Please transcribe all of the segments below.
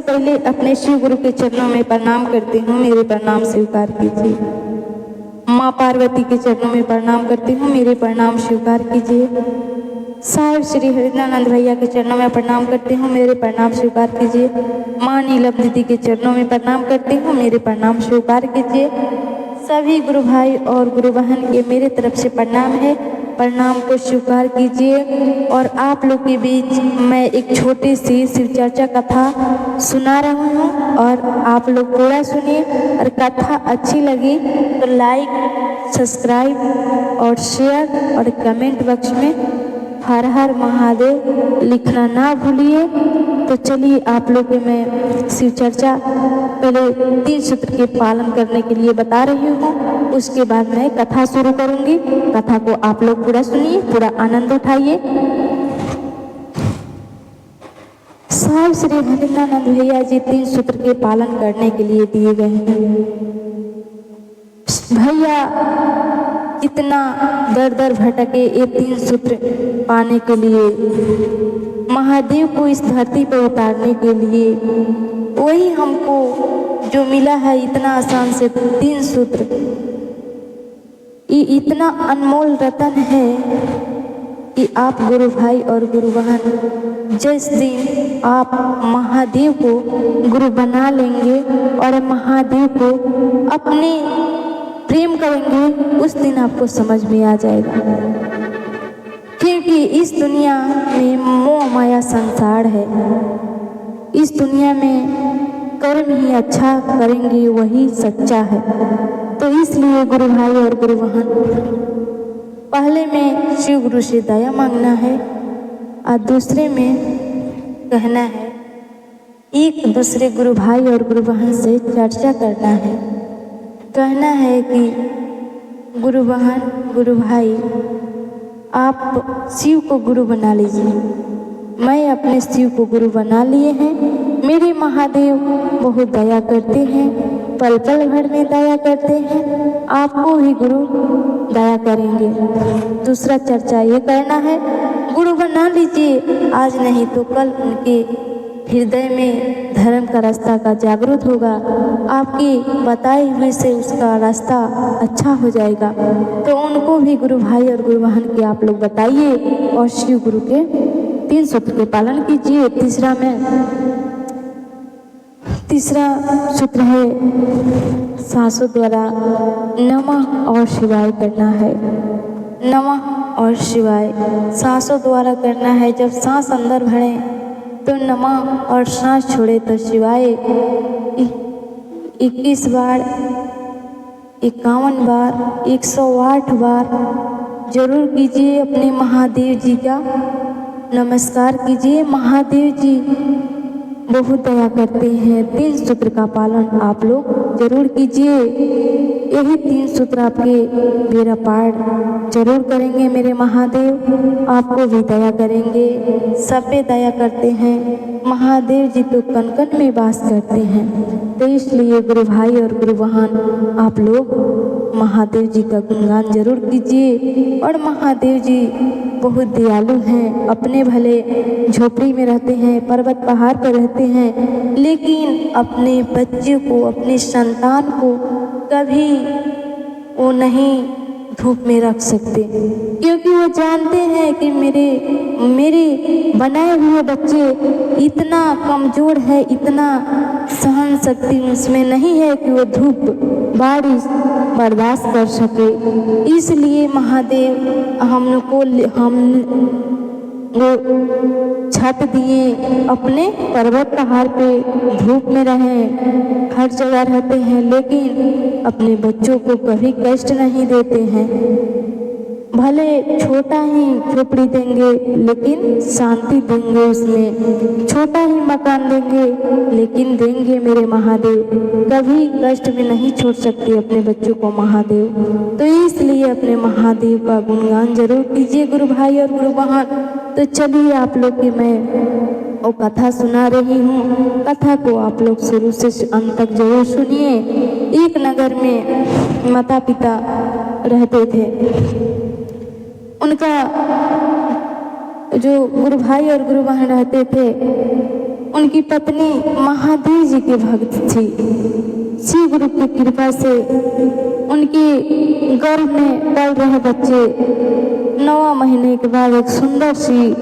पहले अपने शिव गुरु के चरणों में प्रणाम करती हूँ, मेरे प्रणाम स्वीकार कीजिए। माँ पार्वती के चरणों में प्रणाम करती हूँ, मेरे प्रणाम स्वीकार कीजिए। साहिब श्री हरिदानंद भैया के चरणों में प्रणाम करती हूँ, मेरे प्रणाम स्वीकार कीजिए। माँ नीलम दीदी के चरणों में प्रणाम करती हूँ, मेरे प्रणाम स्वीकार कीजिए। सभी गुरु भाई और गुरु बहन के मेरे तरफ से प्रणाम है, प्रणाम को स्वीकार कीजिए। और आप लोग के बीच मैं एक छोटी सी शिव चर्चा कथा सुना रही हूँ और आप लोग पूरा सुनिए। और कथा अच्छी लगी तो लाइक, सब्सक्राइब और शेयर और कमेंट बॉक्स में हर हर महादेव लिखना ना भूलिए। तो चलिए आप लोग के मैं शिव चर्चा पहले 3 सूत्र के पालन करने के लिए बता रही हूँ, उसके बाद मैं कथा शुरू करूँगी। कथा को आप लोग पूरा सुनिए, पूरा आनंद उठाइए। साहिब श्री हरिदानंद भैया जी 3 सूत्र के पालन करने के लिए दिए गए हैं। भैया इतना दर दर भटके ये 3 सूत्र पाने के लिए, महादेव को इस धरती पर उतारने के लिए। वही हमको जो मिला है इतना आसान से 3 सूत्र, ये इतना अनमोल रतन है कि आप गुरु भाई और गुरु बहन जिस दिन आप महादेव को गुरु बना लेंगे और महादेव को अपने प्रेम करेंगे, उस दिन आपको समझ में आ जाएगा। क्योंकि इस दुनिया में मोह माया संसार है। इस दुनिया में कर्म ही अच्छा करेंगे वही सच्चा है। तो इसलिए गुरु भाई और गुरु बहन, पहले में शिव गुरु से दया मांगना है और दूसरे में कहना है, एक दूसरे गुरु भाई और गुरु बहन से चर्चा करना है। कहना है कि गुरु बहन, गुरु भाई, आप शिव को गुरु बना लीजिए। मैं अपने शिव को गुरु बना लिए हैं। मेरे महादेव बहुत दया करते हैं, पल पल भर में दया करते हैं। आपको भी गुरु दया करेंगे। दूसरा चर्चा ये करना है, गुरु बना लीजिए, आज नहीं तो कल उनके हृदय में धर्म का रास्ता का जागृत होगा। आपकी बताई हुई से उसका रास्ता अच्छा हो जाएगा। तो उनको भी गुरु भाई और गुरु बहन के आप लोग बताइए और शिव गुरु के 3 सूत्र के पालन कीजिए। तीसरा सूत्र है, सांसों द्वारा नमः और शिवाय करना है। नमः और शिवाय सांसों द्वारा करना है। जब सांस अंदर भरे तो नमः और सांस छोड़े तो शिवाय 21 बार, 51 बार, 108 बार जरूर कीजिए। अपने महादेव जी का नमस्कार कीजिए। महादेव जी बहुत दया करते हैं। 3 सूत्र का पालन आप लोग जरूर कीजिए। यही 3 सूत्र आपके बेड़ा पार जरूर करेंगे। मेरे महादेव आपको भी दया करेंगे, सब पे दया करते हैं। महादेव जी तो कण कण में वास करते हैं। तो इसलिए गुरु भाई और गुरु बहन, आप लोग महादेव जी का गुणगान जरूर कीजिए। और महादेव जी बहुत दयालु हैं। अपने भले झोपड़ी में रहते हैं, पर्वत पहाड़ पर रहते हैं, लेकिन अपने बच्चे को, अपने संतान को कभी वो नहीं धूप में रख सकते, क्योंकि वो जानते हैं कि मेरे बनाए हुए बच्चे इतना कमजोर है, इतना सहन शक्ति उसमें नहीं है कि वो धूप बारिश बर्दाश्त कर सके। इसलिए महादेव हम छत दिए, अपने पर्वत पहाड़ पे धूप में रहें, हर जगह रहते हैं, लेकिन अपने बच्चों को कभी कष्ट नहीं देते हैं। भले छोटा ही झोपड़ी देंगे लेकिन शांति देंगे, उसमें छोटा ही मकान देंगे लेकिन देंगे। मेरे महादेव कभी कष्ट में नहीं छोड़ सकते अपने बच्चों को महादेव। तो इसलिए अपने महादेव का गुणगान जरूर कीजिए गुरु भाई और गुरु बहन। तो चलिए आप लोग की मैं वो कथा सुना रही हूँ। कथा को आप लोग शुरू से अंत तक जरूर सुनिए। एक नगर में माता पिता रहते थे। उनका जो गुरु भाई और गुरु बहन रहते थे, उनकी पत्नी महादेव जी के भक्त थी। शिव गुरु की कृपा से उनके गर्भ में पल रहे बच्चे 9 महीने के बाद एक सुंदर सी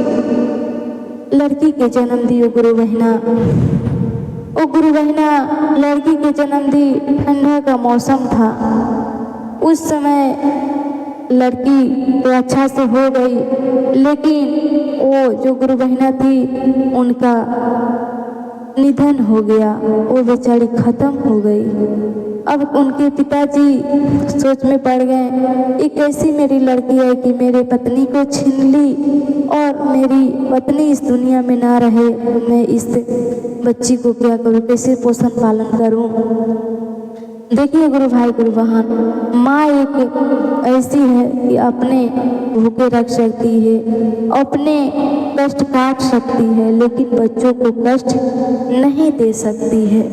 लड़की के जन्म दी। गुरु बहिना लड़की के जन्म दी। ठंडा का मौसम था। उस समय लड़की तो अच्छा से हो गई, लेकिन वो जो गुरु बहिना थी उनका निधन हो गया। वो बेचारी खत्म हो गई। अब उनके पिताजी सोच में पड़ गए, ये कैसी मेरी लड़की है कि मेरे पत्नी को छीन ली और मेरी पत्नी इस दुनिया में ना रहे, मैं इस बच्ची को क्या करूं, कैसे पोषण पालन करूं। देखिए गुरु भाई गुरु बहन, माँ एक ऐसी है कि अपने भूखे रख सकती है, अपने कष्ट काट सकती है, लेकिन बच्चों को कष्ट नहीं दे सकती है।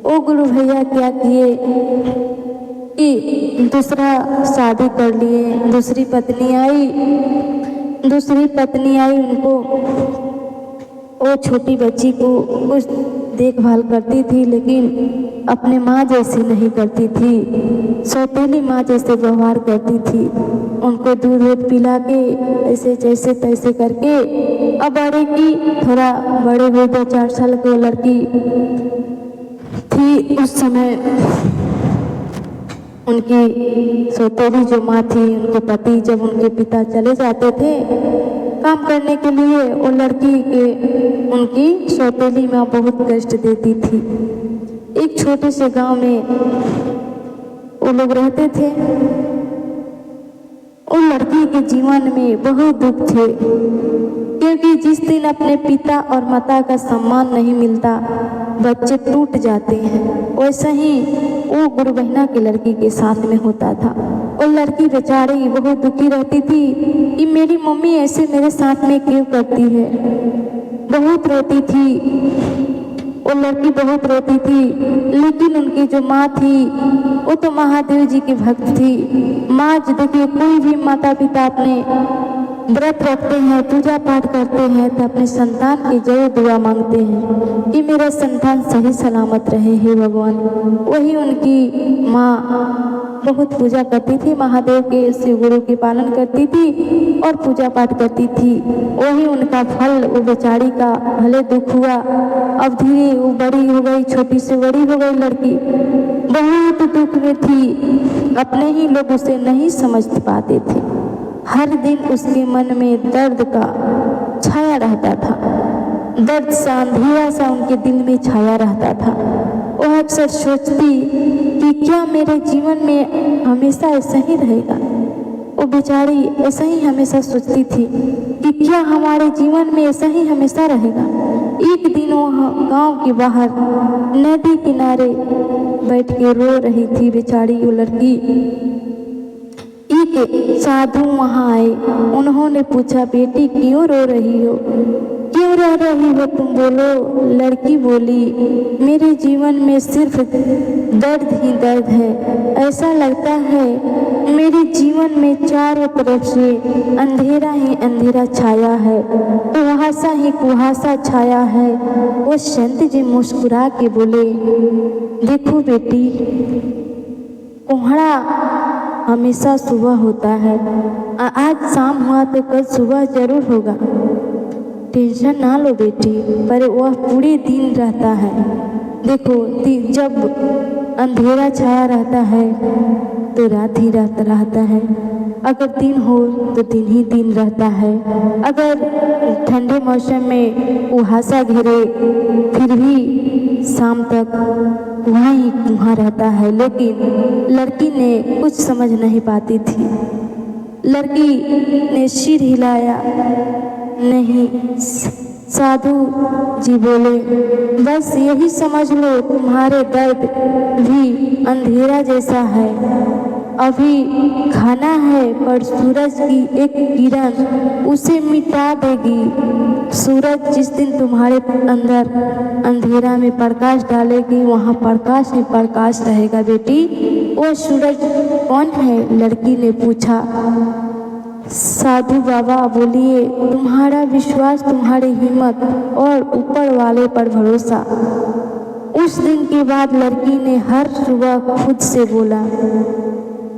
ओ गुरु भैया क्या किए कि दूसरा शादी कर लिए। दूसरी पत्नी आई उनको, वो छोटी बच्ची को कुछ देखभाल करती थी, लेकिन अपने माँ जैसी नहीं करती थी, सौतेली माँ जैसे व्यवहार करती थी। उनको दूध पिला के ऐसे जैसे तैसे करके अब बड़े की थोड़ा बड़े हुए 2-4 साल की लड़की थी। उस समय उनकी सौतेली जो माँ थी, उनके पति जब उनके पिता चले जाते थे काम करने के लिए, वो लड़की के उनकी सौतेली माँ बहुत कष्ट देती थी। एक छोटे से गांव में वो लोग रहते थे। उस लड़की के जीवन में बहुत दुख थे, क्योंकि जिस दिन अपने पिता और माता का सम्मान नहीं मिलता बच्चे टूट जाते हैं। वैसा ही वो गुरु बहिना की लड़की के साथ में होता था। वो लड़की बेचारी बहुत दुखी रहती थी कि मेरी मम्मी ऐसे मेरे साथ में क्यों करती है। बहुत रोती थी वो लड़की, बहुत रोती थी। लेकिन उनकी जो माँ थी वो तो महादेव जी की भक्त थी। माँ देखिए, कोई भी माता पिता अपने व्रत रखते हैं, पूजा पाठ करते हैं तो अपने संतान की जरूर दुआ मांगते हैं कि मेरा संतान सही सलामत रहे, हे भगवान। वही उनकी माँ बहुत पूजा करती थी, महादेव के शिव गुरु की पालन करती थी और पूजा पाठ करती थी। वही उनका फल वो बेचारी का भले दुख हुआ। अब धीरे वो बड़ी हो गई, छोटी से बड़ी हो गई लड़की, बहुत दुख में थी। अपने ही लोग उसे नहीं समझ पाते थे। हर दिन उसके मन में दर्द का छाया रहता था, दर्द सा अंधेरा सा उनके दिल में छाया रहता था। वह अक्सर सोचती कि क्या मेरे जीवन में हमेशा ऐसा ही रहेगा। वो बेचारी ऐसा ही हमेशा सोचती थी कि क्या हमारे जीवन में ऐसा ही हमेशा रहेगा। एक दिन वह गांव के बाहर नदी किनारे बैठ के रो रही थी बेचारी वो लड़की। एक साधु वहाँ आए, उन्होंने पूछा, बेटी क्यों रो रही हो, क्यों रो रही हो तुम, बोलो। लड़की बोली, मेरे जीवन में सिर्फ दर्द ही दर्द है। ऐसा लगता है मेरे जीवन में चारों तरफ से अंधेरा ही अंधेरा छाया है, कुहासा ही कुहासा छाया है। वो संत जी मुस्कुरा के बोले, देखो बेटी, कोहरा हमेशा सुबह होता है। आज शाम हुआ तो कल सुबह जरूर होगा। टेंशन ना लो बेटी, पर वह पूरे दिन रहता है। देखो, जब अंधेरा छाया रहता है तो रात ही रात रहता है, अगर दिन हो तो दिन ही दिन रहता है। अगर ठंडे मौसम में कुहासा घिरे फिर भी शाम तक वहाँ ही कुआं रहता है। लेकिन लड़की ने कुछ समझ नहीं पाती थी। लड़की ने सिर हिलाया, नहीं। साधु जी बोले, बस यही समझ लो तुम्हारे दर्द भी अंधेरा जैसा है। अभी खाना है पर सूरज की एक किरण उसे मिटा देगी। सूरज जिस दिन तुम्हारे अंदर अंधेरा में प्रकाश डालेगी, वहाँ प्रकाश में प्रकाश रहेगा बेटी। वो सूरज कौन है, लड़की ने पूछा। साधु बाबा बोलिए, तुम्हारा विश्वास, तुम्हारी हिम्मत और ऊपर वाले पर भरोसा। उस दिन के बाद लड़की ने हर सुबह खुद से बोला,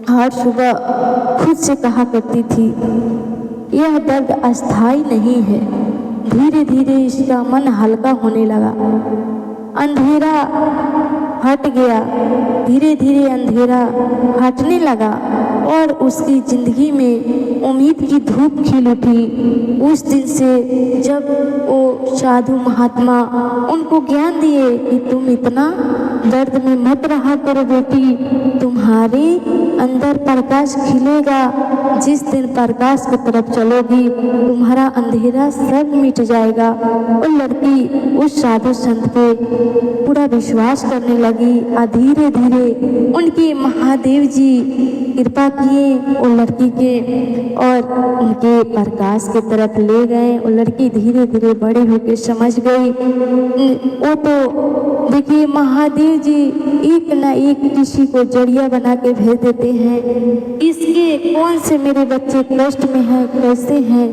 हर सुबह खुद से कहा करती थी, यह दर्द अस्थाई नहीं है। धीरे धीरे इसका मन हल्का होने लगा, अंधेरा हट गया, धीरे धीरे अंधेरा हटने लगा और उसकी जिंदगी में उम्मीद की धूप खिल उठी। उस दिन से जब वो साधु महात्मा उनको ज्ञान दिए कि तुम इतना दर्द में मत रहा करो बेटी, तुम्हारे अंदर प्रकाश खिलेगा। जिस दिन प्रकाश की तरफ चलोगी तुम्हारा अंधेरा सब मिट जाएगा। और लड़की उस साधु संत पे पूरा विश्वास करने लगी और धीरे धीरे उनके महादेव जी कृपा किए वो लड़की के और उनके प्रकाश के तरफ ले गए। वो लड़की धीरे धीरे बड़े होकर समझ गई। वो तो देखिए महादेव जी एक ना एक किसी को जरिया बना के भेज देते हैं, इसके कौन से मेरे बच्चे कष्ट में हैं, कैसे हैं,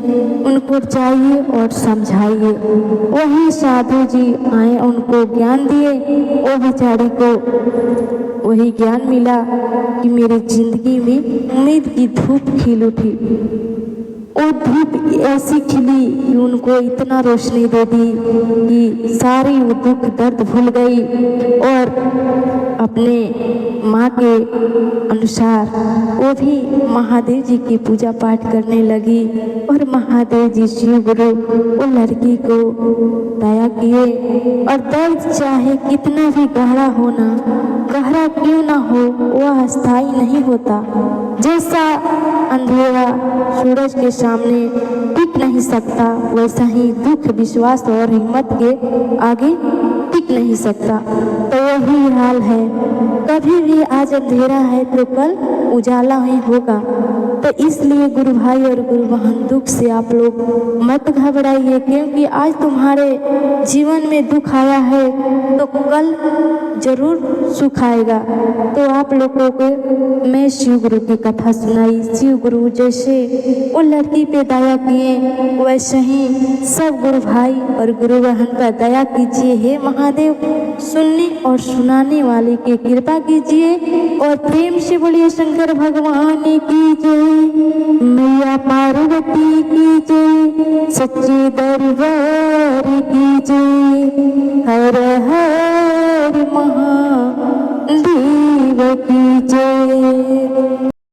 उनको चाहिए और समझाइए। वही साधु जी आए, उनको ज्ञान दिए। वो बेचारी को वही ज्ञान मिला कि मेरी जिंदगी में उम्मीद की धूप खिल उठी। वो धूप ऐसी खिली कि उनको इतना रोशनी दे दी कि सारी वो दुख दर्द भूल गई और अपने माँ के अनुसार वो भी महादेव जी की पूजा पाठ करने लगी। और महादेव जी शिव गुरु वो लड़की को दया किए। और दर्द चाहे कितना भी गहरा हो ना, गहरा क्यों ना हो, वह अस्थाई नहीं होता। जैसा अंधेरा सूरज के सामने टिक नहीं सकता, वैसा ही दुख विश्वास और हिम्मत के आगे टिक नहीं सकता। तो वही हाल है, कभी भी आज अंधेरा है तो कल उजाला ही होगा। तो इसलिए गुरु भाई और गुरु बहन, दुख से आप लोग मत घबराइए, क्योंकि आज तुम्हारे जीवन में दुख आया है तो कल जरूर सुख आएगा। तो आप लोगों को मैं शिव गुरु की कथा सुनाई। शिव गुरु जैसे वो लड़की पे दया किए, वैसे ही सब गुरु भाई और गुरु बहन पर दया कीजिए। हे महादेव, सुनने और सुनाने वाले की कृपा कीजिए। और प्रेम से बोलिए शंकर भगवान की जय, मैया पार्वती की जय, सच्चे दरबार की जय। हर हर महादेव की जय।